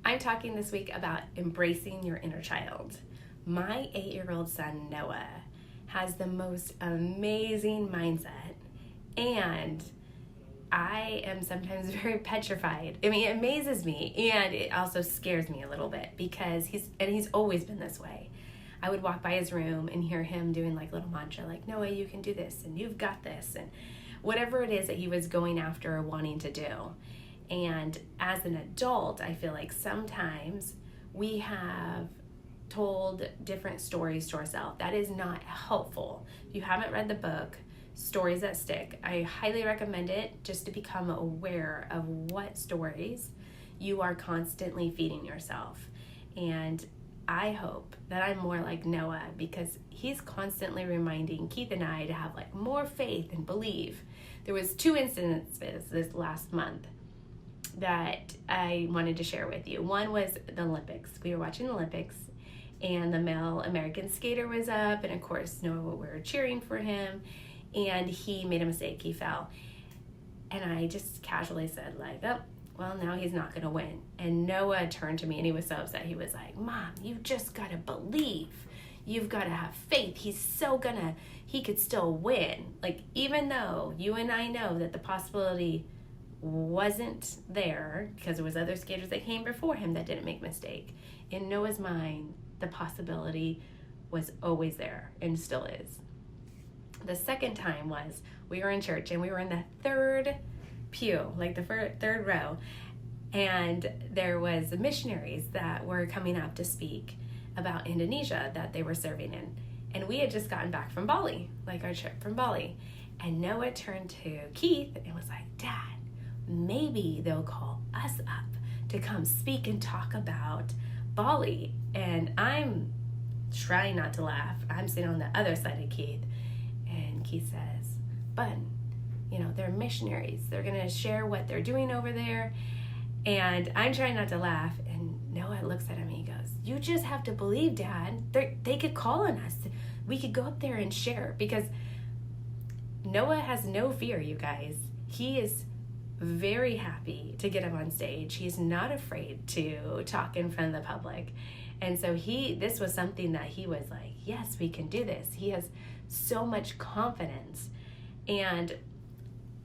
I'm talking this week about embracing your inner child. My 8-year-old son, Noah, has the most amazing mindset, and I am sometimes very petrified. I mean, it amazes me, and it also scares me a little bit because he's always been this way. I would walk by his room and hear him doing like little mantra, like, Noah, you can do this, and you've got this, and whatever it is that he was going after or wanting to do. And as an adult, I feel like sometimes we have told different stories to ourselves. That is not helpful. If you haven't read the book, Stories That Stick, I highly recommend it just to become aware of what stories you are constantly feeding yourself. And I hope that I'm more like Noah because he's constantly reminding Keith and I to have like more faith and believe. There was 2 instances this last month that I wanted to share with you. One was the Olympics. We were watching the Olympics and the male American skater was up, and of course Noah, we were cheering for him, and he made a mistake. He fell. And I just casually said like, oh, well, now he's not gonna win. And Noah turned to me and he was so upset. He was like, Mom, you just gotta believe. You've gotta have faith. He could still win. Like, even though you and I know that the possibility wasn't there because there was other skaters that came before him that didn't make mistake. In Noah's mind, the possibility was always there and still is. The second time was we were in church and we were in the 3rd pew, like the 3rd row, and there was missionaries that were coming up to speak about Indonesia that they were serving in. And we had just gotten back from Bali, like our trip from Bali. And Noah turned to Keith and was like, Dad, maybe they'll call us up to come speak and talk about Bali. And I'm trying not to laugh. I'm sitting on the other side of Keith. And Keith says, Bud, they're missionaries. They're going to share what they're doing over there. And I'm trying not to laugh. And Noah looks at him and he goes, you just have to believe, Dad. They could call on us. We could go up there and share. Because Noah has no fear, you guys. He is very happy to get up on stage. He's not afraid to talk in front of the public. And so this was something that he was like, yes, we can do this. He has so much confidence. And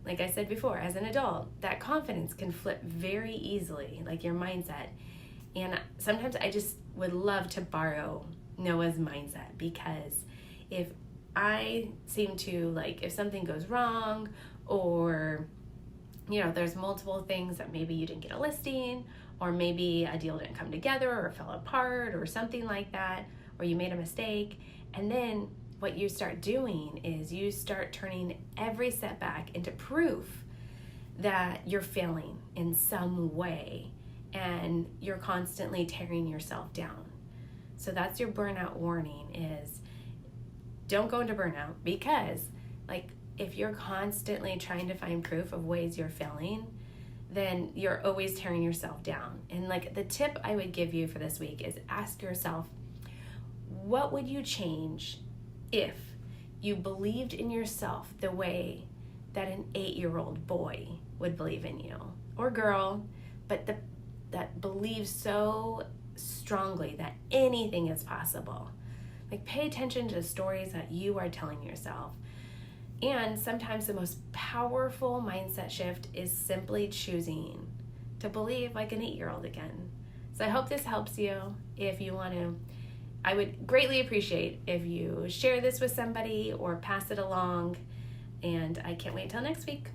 like I said before, as an adult, that confidence can flip very easily, like your mindset. And sometimes I just would love to borrow Noah's mindset, because if I seem to, like, if something goes wrong, or there's multiple things that maybe you didn't get a listing, or maybe a deal didn't come together or fell apart or something like that, or you made a mistake. And then what you start doing is you start turning every setback into proof that you're failing in some way, and you're constantly tearing yourself down. So that's your burnout warning, is don't go into burnout, because if you're constantly trying to find proof of ways you're failing, then you're always tearing yourself down. And the tip I would give you for this week is ask yourself, what would you change if you believed in yourself the way that an 8-year-old boy would believe in you, or girl, but that believes so strongly that anything is possible. Pay attention to the stories that you are telling yourself. And sometimes the most powerful mindset shift is simply choosing to believe like an 8-year-old again. So I hope this helps you. If you want to, I would greatly appreciate if you share this with somebody or pass it along. And I can't wait until next week.